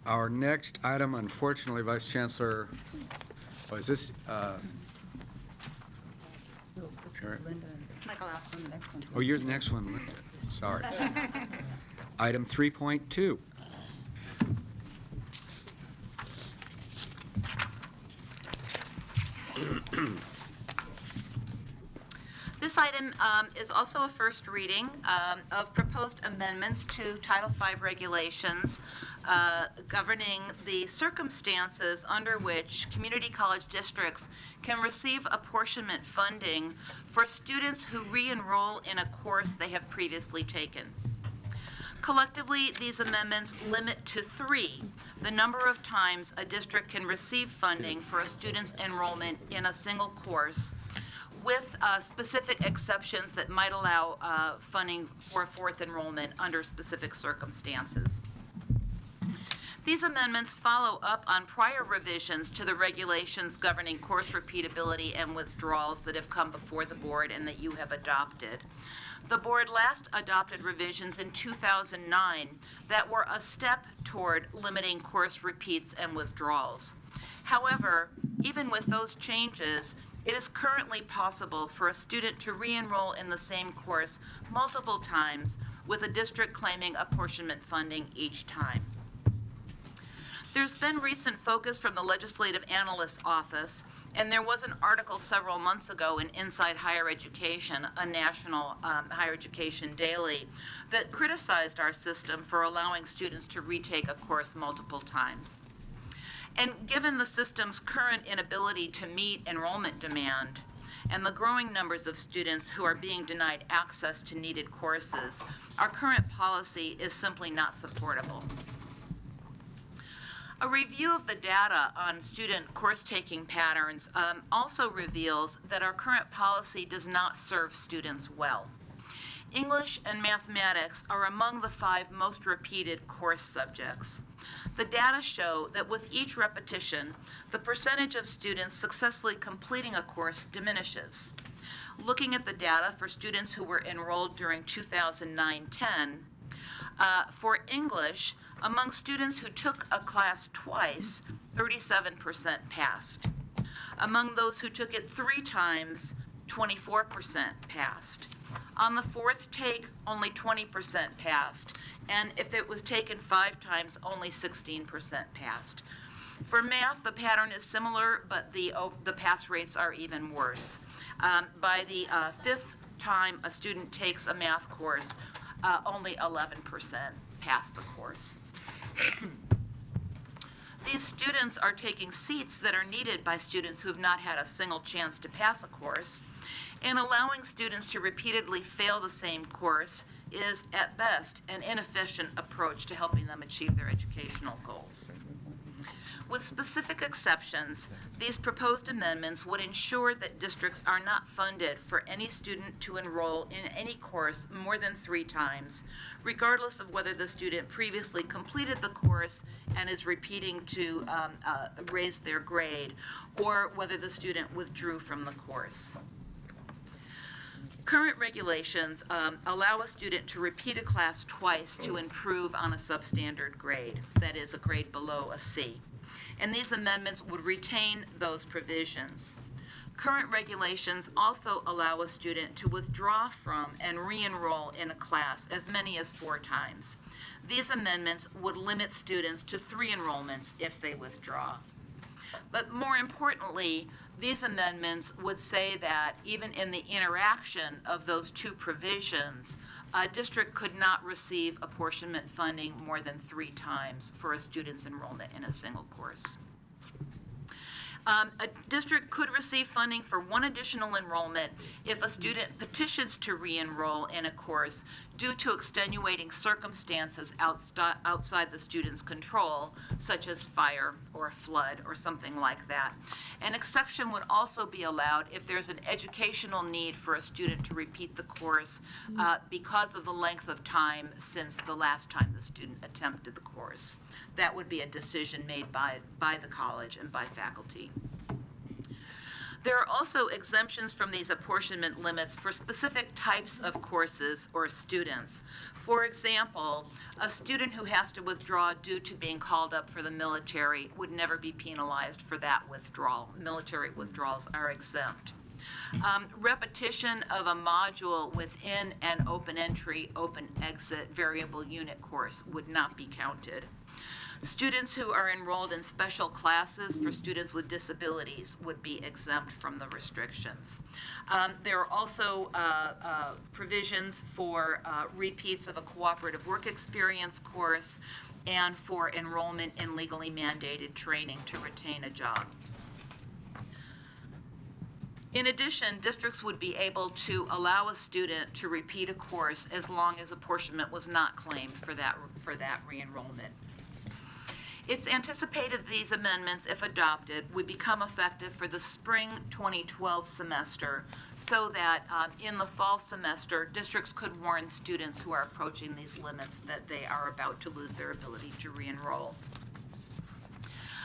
Our next item, unfortunately, Vice Chancellor, is this? Michael asked on the next one. Oh, you're the next one, Linda. Sorry. Item 3.2. This item is also a first reading of proposed amendments to Title V regulations governing the circumstances under which community college districts can receive apportionment funding for students who re-enroll in a course they have previously taken. Collectively, these amendments limit to 3 the number of times a district can receive funding for a student's enrollment in a single course, with specific exceptions that might allow funding for fourth enrollment under specific circumstances. These amendments follow up on prior revisions to the regulations governing course repeatability and withdrawals that have come before the board and that you have adopted. The board last adopted revisions in 2009 that were a step toward limiting course repeats and withdrawals. However, even with those changes, it is currently possible for a student to re-enroll in the same course multiple times, with a district claiming apportionment funding each time. There's been recent focus from the Legislative Analyst's Office, and there was an article several months ago in Inside Higher Education, a national higher education daily, that criticized our system for allowing students to retake a course multiple times. And given the system's current inability to meet enrollment demand and the growing numbers of students who are being denied access to needed courses, our current policy is simply not supportable. A review of the data on student course-taking patterns also reveals that our current policy does not serve students well. English and mathematics are among the 5 most repeated course subjects. The data show that with each repetition, the percentage of students successfully completing a course diminishes. Looking at the data for students who were enrolled during 2009-10, for English, among students who took a class twice, 37% passed. Among those who took it 3 times, 24% passed. On the 4th take, only 20% passed, and if it was taken 5 times, only 16% passed. For math, the pattern is similar, but the pass rates are even worse. By the 5th time a student takes a math course, only 11% pass the course. These students are taking seats that are needed by students who have not had a single chance to pass a course, and allowing students to repeatedly fail the same course is, at best, an inefficient approach to helping them achieve their educational goals. With specific exceptions, these proposed amendments would ensure that districts are not funded for any student to enroll in any course more than 3 times, regardless of whether the student previously completed the course and is repeating to raise their grade, or whether the student withdrew from the course. Current regulations allow a student to repeat a class twice to improve on a substandard grade, that is, a grade below a C. And these amendments would retain those provisions. Current regulations also allow a student to withdraw from and re-enroll in a class as many as 4 times. These amendments would limit students to 3 enrollments if they withdraw. But more importantly, these amendments would say that even in the interaction of those 2 provisions, a district could not receive apportionment funding more than 3 times for a student's enrollment in a single course. A district could receive funding for 1 additional enrollment if a student petitions to re-enroll in a course due to extenuating circumstances outside the student's control, such as fire or a flood or something like that. An exception would also be allowed if there's an educational need for a student to repeat the course because of the length of time since the last time the student attempted the course. That would be a decision made by the college and by faculty. There are also exemptions from these apportionment limits for specific types of courses or students. For example, a student who has to withdraw due to being called up for the military would never be penalized for that withdrawal. Military withdrawals are exempt. Repetition of a module within an open entry, open exit variable unit course would not be counted. Students who are enrolled in special classes for students with disabilities would be exempt from the restrictions. There are also provisions for repeats of a cooperative work experience course and for enrollment in legally mandated training to retain a job. In addition, districts would be able to allow a student to repeat a course as long as apportionment was not claimed for that re-enrollment. It's anticipated these amendments, if adopted, would become effective for the spring 2012 semester so that in the fall semester, districts could warn students who are approaching these limits that they are about to lose their ability to re-enroll.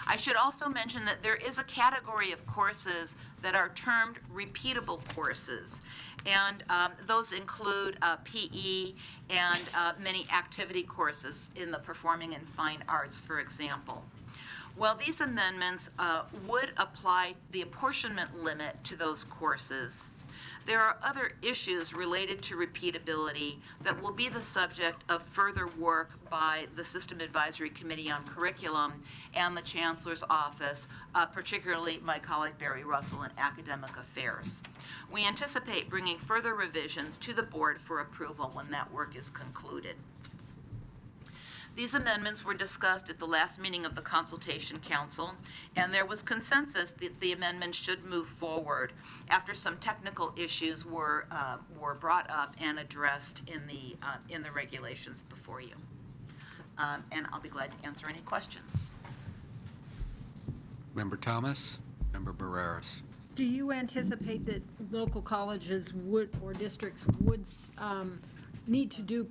I should also mention that there is a category of courses that are termed repeatable courses, and those include PE and many activity courses in the performing and fine arts, for example. Well, these amendments would apply the apportionment limit to those courses. There are other issues related to repeatability that will be the subject of further work by the System Advisory Committee on Curriculum and the Chancellor's Office, particularly my colleague Barry Russell in Academic Affairs. We anticipate bringing further revisions to the board for approval when that work is concluded. These amendments were discussed at the last meeting of the Consultation Council, and there was consensus that the amendments should move forward after some technical issues were brought up and addressed in the regulations before you. And I'll be glad to answer any questions. Member Thomas, Member Barreras. Do you anticipate that local colleges would, or districts would need to do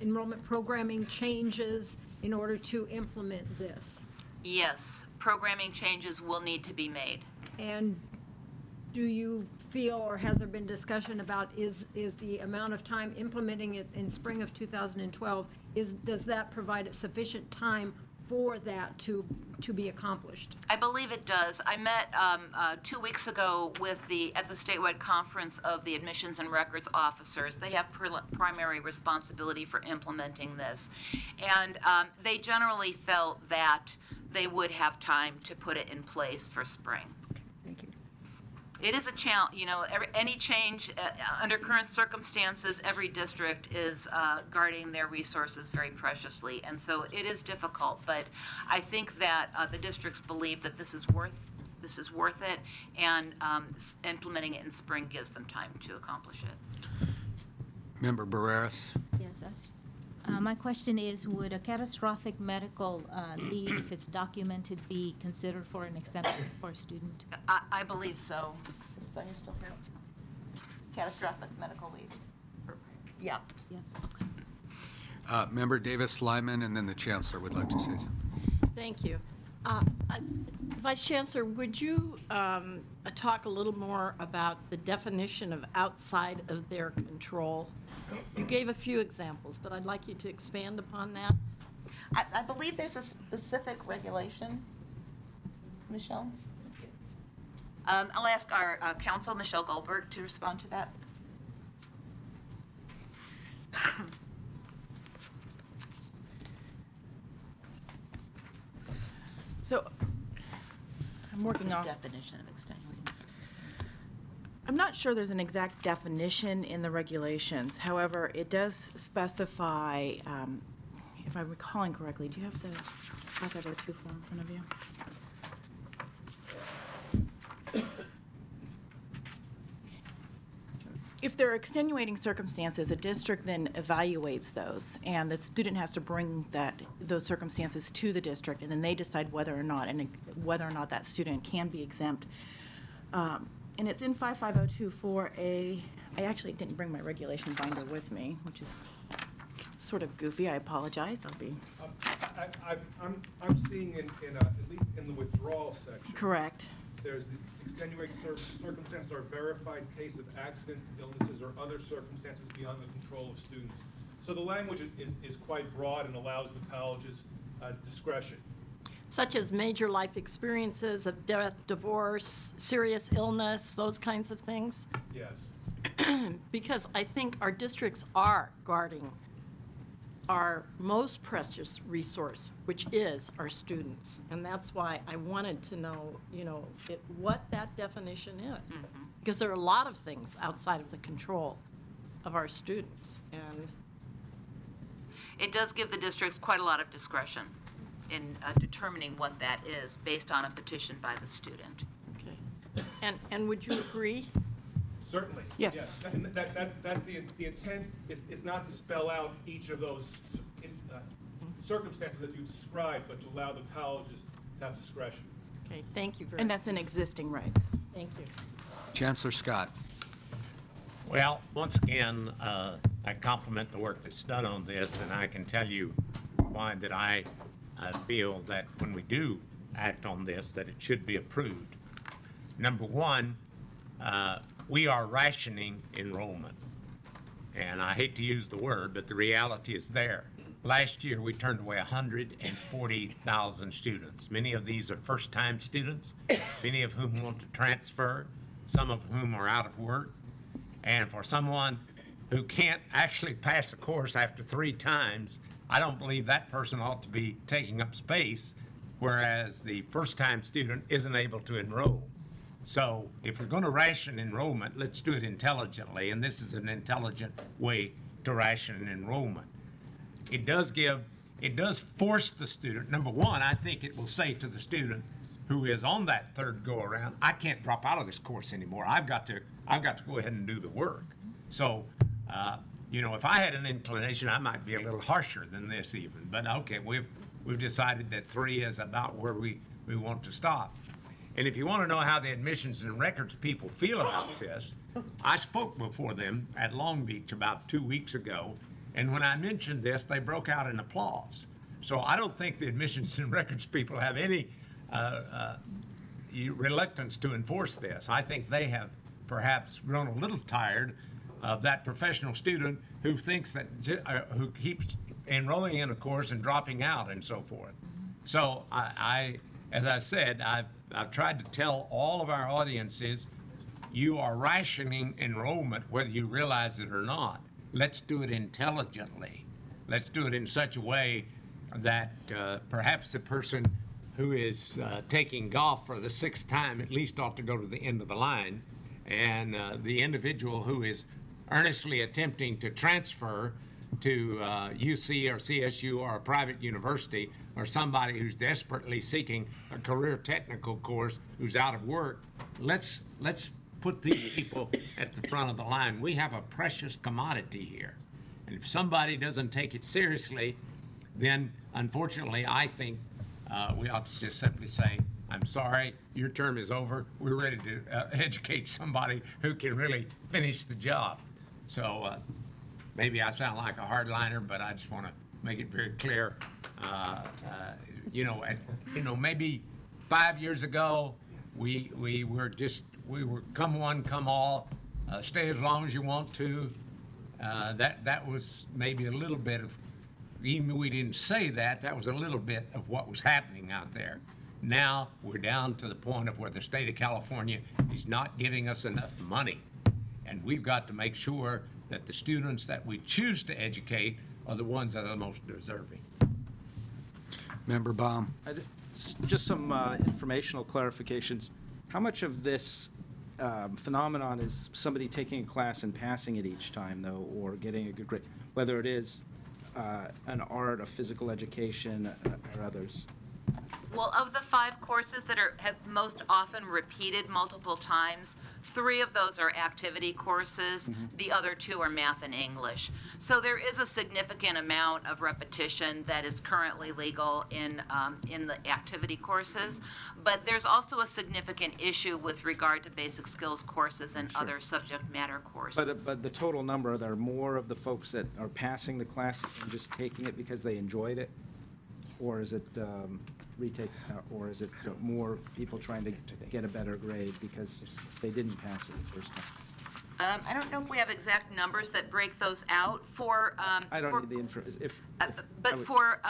enrollment programming changes in order to implement this? Yes, programming changes will need to be made. And do you feel, or has there been discussion about, is the amount of time implementing it in spring of 2012, does that provide sufficient time for that to be accomplished? I believe it does. I met 2 weeks ago at the statewide conference of the admissions and records officers. They have primary responsibility for implementing this. And they generally felt that they would have time to put it in place for spring. Thank you. It is a challenge, any change under current circumstances, every district is guarding their resources very preciously. And so it is difficult, but I think that the districts believe that this is worth it, and implementing it in spring gives them time to accomplish it. Member Barreras. Yes, my question is, would a catastrophic medical leave, if it's documented, be considered for an exemption for a student? I believe so. Is Sonia still here? Catastrophic medical leave. Yeah. Yes, okay. Member Davis-Lyman, and then the Chancellor would like to say something. Thank you. Vice Chancellor, would you talk a little more about the definition of outside of their control? You gave a few examples, but I'd like you to expand upon that. I believe there's a specific regulation. Michelle? I'll ask our counsel, Michelle Goldberg, to respond to that. So I'm working off. Definition of extenuating circumstances. I'm not sure there's an exact definition in the regulations. However, it does specify, if I'm recalling correctly, do you have the 5502 form in front of you? If there are extenuating circumstances, a district then evaluates those, and the student has to bring those circumstances to the district, and then they decide whether or not that student can be exempt. And it's in 5502 for I actually didn't bring my regulation binder with me, which is sort of goofy. I apologize. I'm seeing at least in the withdrawal section. Correct. there's the extenuating circumstances or verified case of accident, illnesses, or other circumstances beyond the control of students. So the language is quite broad and allows the college's discretion. Such as major life experiences of death, divorce, serious illness, those kinds of things? Yes. Because I think our districts are guarding our most precious resource, which is our students. And that's why I wanted to know, what that definition is. Because there are a lot of things outside of the control of our students. And It does give the districts quite a lot of discretion in determining what that is based on a petition by the student. okay. And would you agree? Certainly. Yes. And that's the intent is not to spell out each of those circumstances that you described, but to allow the colleges to have discretion. Okay, thank you very And much. that's in existing regs. Thank you. Chancellor Scott. Well, once again, I compliment the work that's done on this, and I can tell you why that I feel that when we do act on this, that it should be approved. Number one, we are rationing enrollment. And I hate to use the word, but the reality is there. Last year, we turned away 140,000 students. Many of these are first-time students, many of whom want to transfer, some of whom are out of work. And for someone who can't actually pass a course after 3 times, I don't believe that person ought to be taking up space, whereas the first-time student isn't able to enroll. So if we're going to ration enrollment, let's do it intelligently, and this is an intelligent way to ration enrollment. It does force the student. Number one, I think it will say to the student who is on that third go-around, I can't drop out of this course anymore. I've got to go ahead and do the work. So, if I had an inclination, I might be a little harsher than this even. But okay, we've decided that 3 is about where we want to stop. And if you want to know how the admissions and records people feel about this, I spoke before them at Long Beach about 2 weeks ago, and when I mentioned this, they broke out in applause. So I don't think the admissions and records people have any reluctance to enforce this. I think they have perhaps grown a little tired of that professional student who thinks that, who keeps enrolling in a course and dropping out and so forth. So as I said, I've tried to tell all of our audiences, you are rationing enrollment whether you realize it or not. Let's do it intelligently. Let's do it in such a way that perhaps the person who is taking golf for the 6th time at least ought to go to the end of the line, and the individual who is earnestly attempting to transfer to UC or CSU or a private university, or somebody who's desperately seeking a career technical course who's out of work, let's put these people at the front of the line. We have a precious commodity here. And if somebody doesn't take it seriously, then unfortunately I think we ought to just simply say, I'm sorry, your term is over. We're ready to educate somebody who can really finish the job. So maybe I sound like a hardliner, but I just want to make it very clear. Maybe 5 years ago, we were come one, come all, stay as long as you want to. That was maybe a little bit of, even we didn't say that was a little bit of what was happening out there. Now we're down to the point of where the state of California is not giving us enough money. And we've got to make sure that the students that we choose to educate are the ones that are the most deserving. Member Baum. Just some informational clarifications. How much of this phenomenon is somebody taking a class and passing it each time, though, or getting a good grade, whether it is an art, a physical education, or others? Well, of the 5 courses that have most often repeated multiple times, 3 of those are activity courses. The other 2 are math and English. So there is a significant amount of repetition that is currently legal in the activity courses. But there's also a significant issue with regard to basic skills courses and other subject matter courses. But the total number, are there more of the folks that are passing the class and just taking it because they enjoyed it? Or is it retake, or is it more people trying to get a better grade because they didn't pass it the first time? I don't know if we have exact numbers that break those out for. I don't for- need the info, if. But I would- for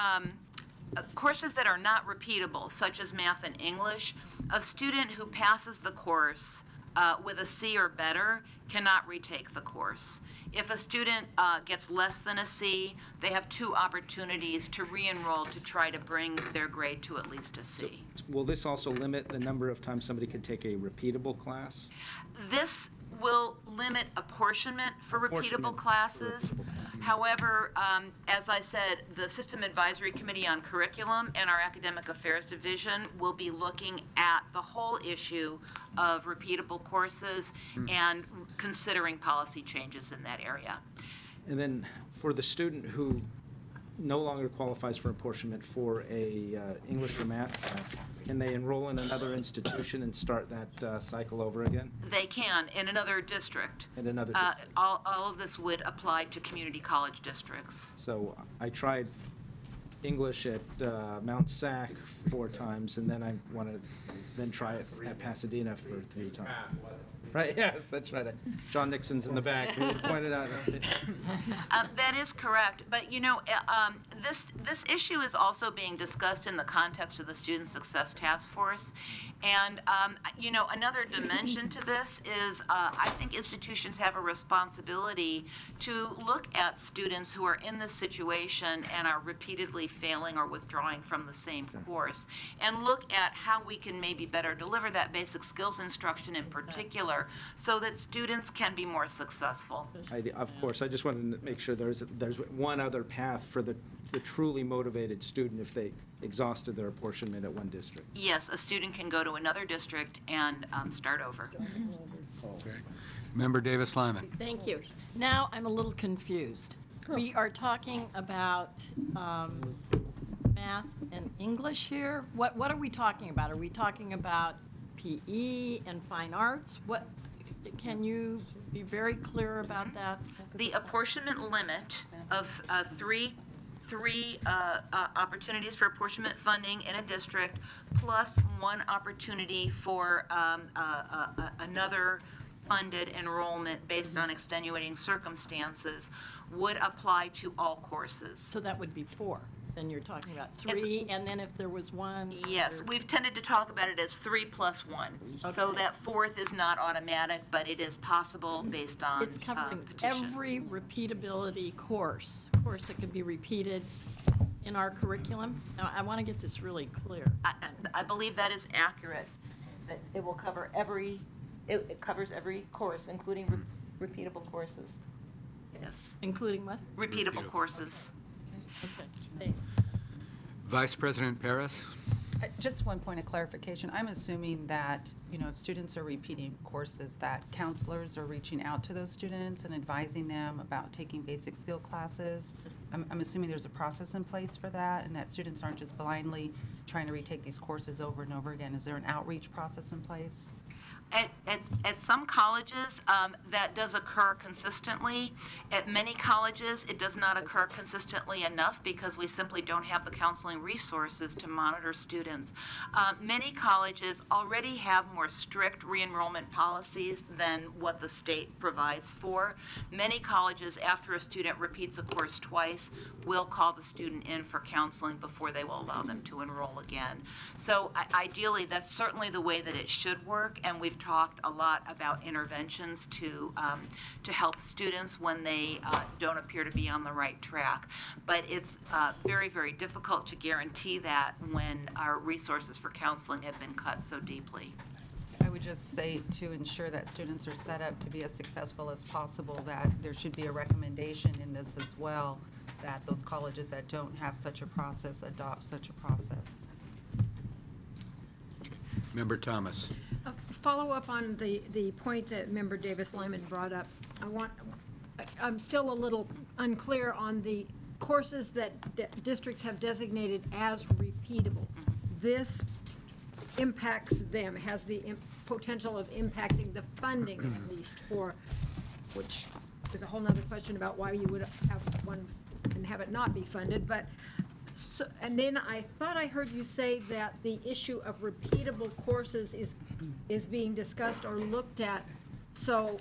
courses that are not repeatable, such as math and English, a student who passes the course with a C or better cannot retake the course. If a student gets less than a C, they have 2 opportunities to re-enroll to try to bring their grade to at least a C. Will this also limit the number of times somebody could take a repeatable class? This will limit apportionment for repeatable Apportionment for classes. repeatable. However, as I said, the System Advisory Committee on Curriculum and our Academic Affairs Division will be looking at the whole issue of repeatable courses and considering policy changes in that area. And then for the student who no longer qualifies for apportionment for a English or math class, can they enroll in another institution and start that cycle over again? They can in another district. In another district? All of this would apply to community college districts. So I tried English at Mount Sac 4 times, and then I want to then try it at Pasadena for 3 times. Right, yes, that's right. John Nixon's in the back, he pointed out. That is correct, but this issue is also being discussed in the context of the Student Success Task Force, and another dimension to this is I think institutions have a responsibility to look at students who are in this situation and are repeatedly failing or withdrawing from the same course, and look at how we can maybe better deliver that basic skills instruction in particular, so that students can be more successful. Of course, I just wanted to make sure there's one other path for the truly motivated student if they exhausted their apportionment at one district. Yes, a student can go to another district and start over. Member Davis Lyman. Thank you. Now I'm a little confused. We are talking about math and English here. What are we talking about? Are we talking about PE and fine arts? Can you be very clear about that? The apportionment limit of three opportunities for apportionment funding in a district, plus 1 opportunity for another funded enrollment based on extenuating circumstances, would apply to all courses. So that would be 4. Then you're talking about 3, and then if there was 1. Yes, we've tended to talk about it as 3 plus 1. So Okay. that 4th is not automatic, but it is possible based on It's covering petition. every repeatability course that could be repeated in our curriculum. Now, I want to get this really clear. I believe that is accurate, that it will cover it covers every course, including repeatable courses. Yes, Including what? repeatable courses. Okay, thanks. Vice President Paris. Just one point of clarification. I'm assuming that, if students are repeating courses, that counselors are reaching out to those students and advising them about taking basic skill classes. I'm assuming there's a process in place for that, and that students aren't just blindly trying to retake these courses over and over again. Is there an outreach process in place? At some colleges, that does occur consistently. At many colleges, it does not occur consistently enough because we simply don't have the counseling resources to monitor students. Many colleges already have more strict re-enrollment policies than what the state provides for. Many colleges, after a student repeats a course twice, will call the student in for counseling before they will allow them to enroll again. So ideally, that's certainly the way that it should work, and we've talked a lot about interventions to help students when they don't appear to be on the right track. But it's very, very difficult to guarantee that when our resources for counseling have been cut so deeply. I would just say to ensure that students are set up to be as successful as possible, that there should be a recommendation in this as well, that those colleges that don't have such a process adopt such a process. Member Thomas. Follow up on the point that Member Davis Lyman brought up. I'm still a little unclear on the courses that districts have designated as repeatable. This impacts them, has the potential of impacting the funding at least for, which is a whole nother question about why you would have one and have it not be funded. But So, and then I thought I heard you say that the issue of repeatable courses is being discussed or looked at. So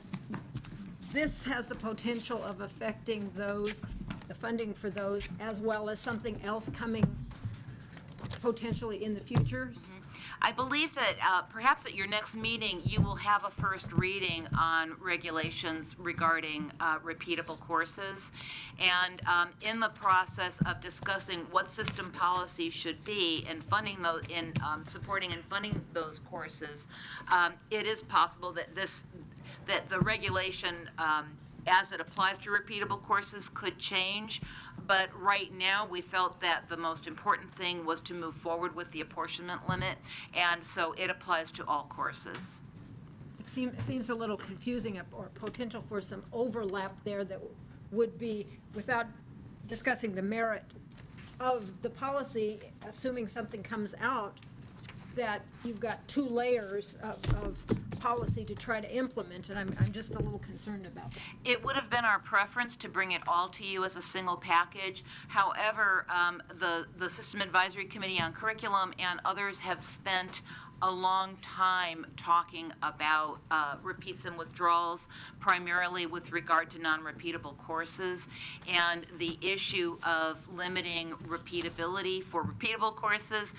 this has the potential of affecting those, the funding for those, as well as something else coming potentially in the future? I believe that perhaps at your next meeting, you will have a first reading on regulations regarding repeatable courses. And in the process of discussing what system policy should be in funding those, in supporting and funding those courses, it is possible that that the regulation as it applies to repeatable courses could change. But right now, we felt that the most important thing was to move forward with the apportionment limit, and so it applies to all courses. It seems a little confusing, or potential for some overlap there that would be, without discussing the merit of the policy, assuming something comes out, that you've got two layers of policy to try to implement, and I'm just a little concerned about that. It would have been our preference to bring it all to you as a single package. However, the System Advisory Committee on Curriculum and others have spent a long time talking about repeats and withdrawals, primarily with regard to non-repeatable courses, and the issue of limiting repeatability for repeatable courses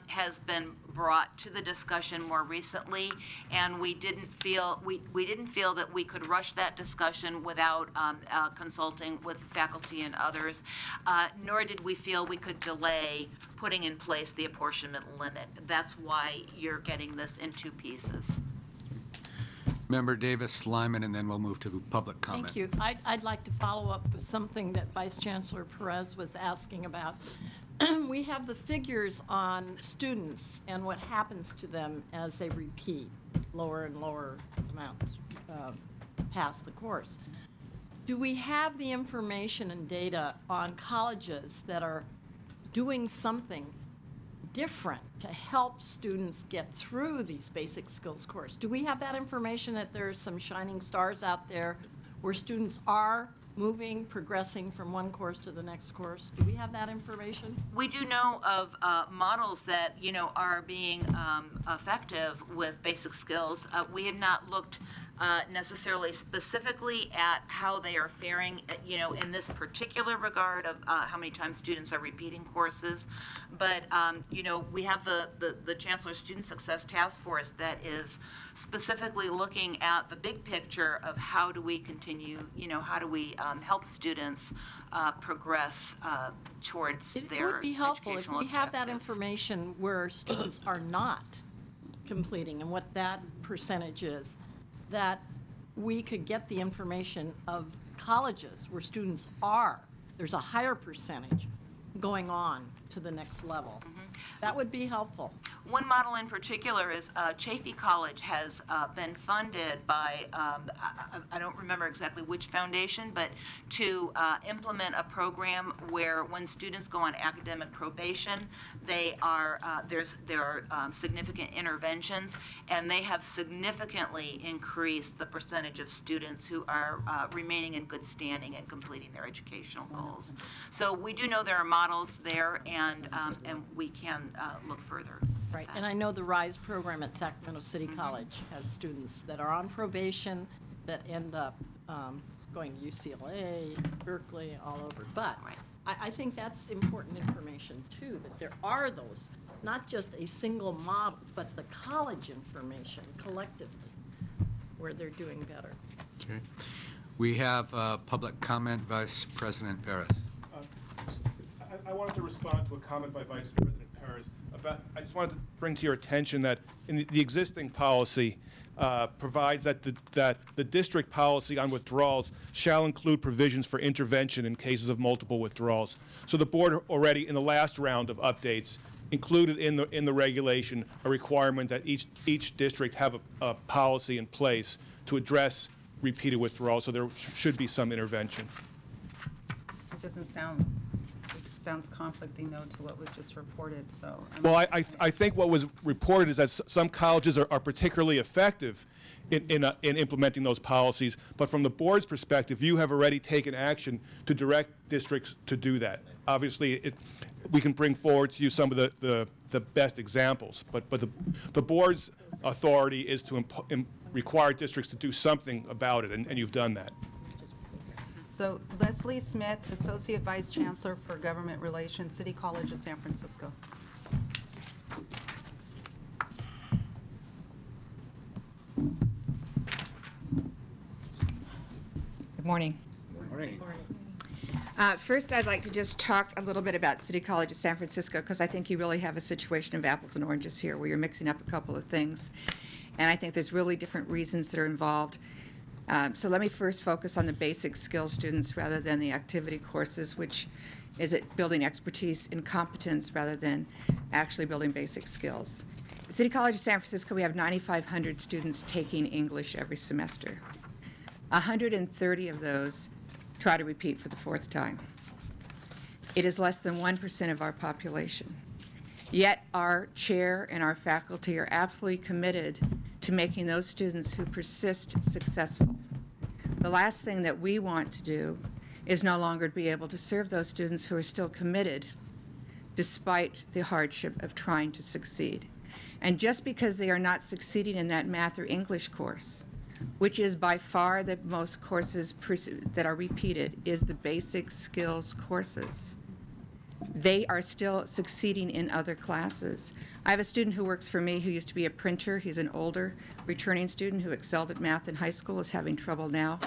has been brought to the discussion more recently, and we didn't feel that we could rush that discussion without consulting with faculty and others, nor did we feel we could delay putting in place the apportionment limit. That's why you're getting this in two pieces. Member Davis, Lyman, and then we'll move to public comment. Thank you. I'd like to follow up with something that Vice Chancellor Perez was asking about. We have the figures on students and what happens to them as they repeat lower and lower amounts past the course. Do we have the information and data on colleges that are doing something different to help students get through these basic skills course? Do we have that information that there's some shining stars out there where students are moving, progressing from one course to the next course? Do we have that information? We do know of models that, are being effective with basic skills. We have not looked necessarily specifically at how they are faring, in this particular regard of how many times students are repeating courses. But, we have the Chancellor's Student Success Task Force that is specifically looking at the big picture of how do we continue, how do we help students progress towards their educational It would be helpful if we have that objectives. information where students are not completing and what that percentage is, that we could get the information of colleges where students are, there's a higher percentage going on to the next level. That would be helpful. One model in particular is Chaffey College has been funded by, I don't remember exactly which foundation, but to implement a program where when students go on academic probation, there are significant interventions, and they have significantly increased the percentage of students who are remaining in good standing and completing their educational goals. So we do know there are models there, and we can look further. Right, and I know the RISE program at Sacramento City College has students that are on probation that end up going to UCLA, Berkeley, all over. But Right. I think that's important information too, that there are those, not just a single model, but the college information collectively, where they're doing better. Okay. We have public comment, Vice President Perez. I wanted to respond to a comment by Vice President Perez about, I just wanted to bring to your attention that in the existing policy provides that the district policy on withdrawals shall include provisions for intervention in cases of multiple withdrawals. So the board already, in the last round of updates, included in the regulation a requirement that each district have a policy in place to address repeated withdrawals, so there should be some intervention. It doesn't sound, it sounds conflicting though to what was just reported, so. Well, I think what was reported is that some colleges are particularly effective in implementing those policies, but from the board's perspective, you have already taken action to direct districts to do that. Obviously, we can bring forward to you some of the best examples. But the board's authority is to require districts to do something about it, and you've done that. So Leslie Smith, Associate Vice Chancellor for Government Relations, City College of San Francisco. Good morning. Morning. First, I'd like to just talk a little bit about City College of San Francisco, because I think you really have a situation of apples and oranges here, where you're mixing up a couple of things. And I think there's really different reasons that are involved. So let me first focus on the basic skills students rather than the activity courses, which is it building expertise and competence rather than actually building basic skills. At City College of San Francisco, we have 9,500 students taking English every semester. 130 of those try to repeat for the fourth time. It is less than 1% of our population. Yet our chair and our faculty are absolutely committed to making those students who persist successful. The last thing that we want to do is no longer be able to serve those students who are still committed despite the hardship of trying to succeed. And just because they are not succeeding in that math or English course, which is by far the most courses that are repeated, is the basic skills courses. They are still succeeding in other classes. I have a student who works for me who used to be a printer. He's an older returning student who excelled at math in high school, is having trouble now.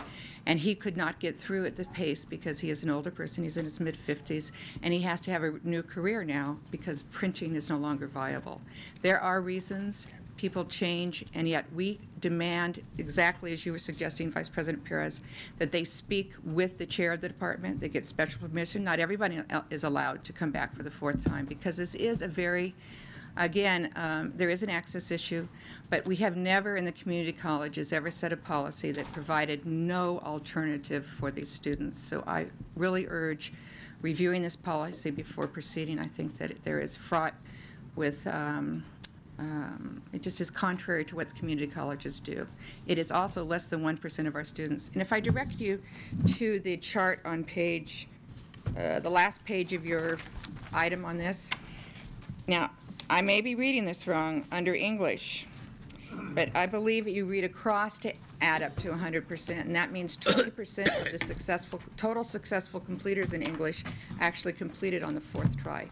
And he could not get through at the pace because he is an older person. He's in his mid-50s, and he has to have a new career now because printing is no longer viable. There are reasons. People change, and yet we demand, exactly as you were suggesting, Vice President Perez, that they speak with the chair of the department. They get special permission. Not everybody is allowed to come back for the fourth time, because this is a very, again, there is an access issue, but we have never in the community colleges ever set a policy that provided no alternative for these students. So I really urge reviewing this policy before proceeding. I think that there is fraught with it just is contrary to what the community colleges do. It is also less than 1% of our students. And if I direct you to the chart on page, the last page of your item on this. Now, I may be reading this wrong under English, but I believe you read across to add up to 100%, and that means 20% of the total successful completers in English actually completed on the fourth try,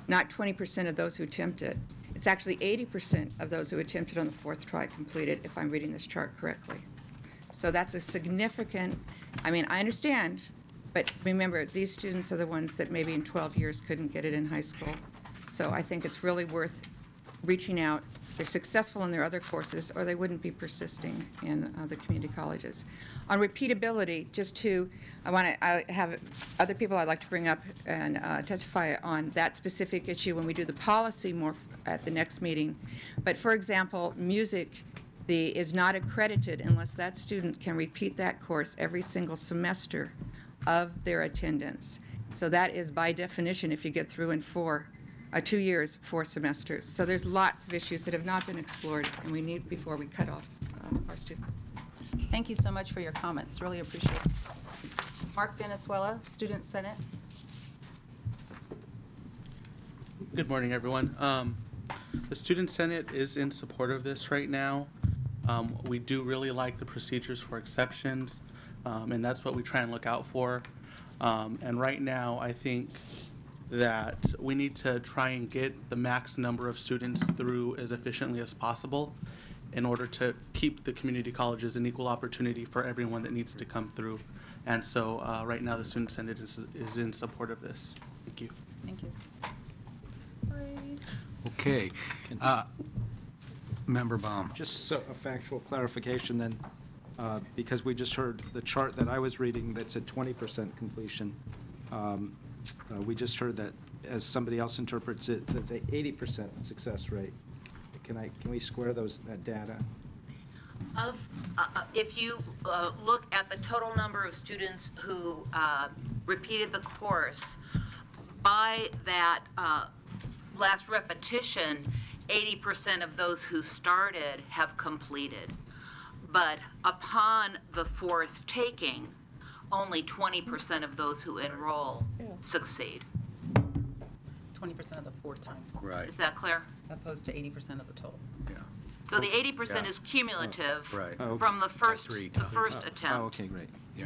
not 20% of those who attempted. It's actually 80% of those who attempted on the fourth try completed, if I'm reading this chart correctly. So that's a significant, I mean, I understand, but remember, these students are the ones that maybe in 12 years couldn't get it in high school. So I think it's really worth reaching out. They're successful in their other courses, or they wouldn't be persisting in the community colleges. On repeatability, I have other people I'd like to bring up and testify on that specific issue when we do the policy more at the next meeting. But for example, music is not accredited unless that student can repeat that course every single semester of their attendance. So that is by definition if you get through in 2 years, 4 semesters. So there's lots of issues that have not been explored, and we need before we cut off our students. Thank you so much for your comments. Really appreciate it. Mark Venezuela, Student Senate. Good morning, everyone. The Student Senate is in support of this right now. We do really like the procedures for exceptions, and that's what we try and look out for. And right now, I think that we need to try and get the max number of students through as efficiently as possible in order to keep the community colleges an equal opportunity for everyone that needs to come through. And so right now the Student Senate is in support of this. Thank you. Thank you. Okay. Member Baum. Just a factual clarification then, because we just heard the chart that I was reading that said 20% completion. We just heard that, as somebody else interprets it, it says 80% success rate. Can we square that data? If you look at the total number of students who repeated the course, by that last repetition, 80% of those who started have completed. But upon the fourth taking, only 20% of those who enroll succeed. 20% of the fourth time, Right, Is that clear? opposed to 80% of the total. yeah. So the 80% Yeah. is cumulative Right. Oh, okay. from the first three attempt. Oh, okay, great. Yeah.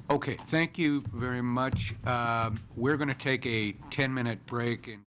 Okay, thank you very much. We're going to take a 10-minute break.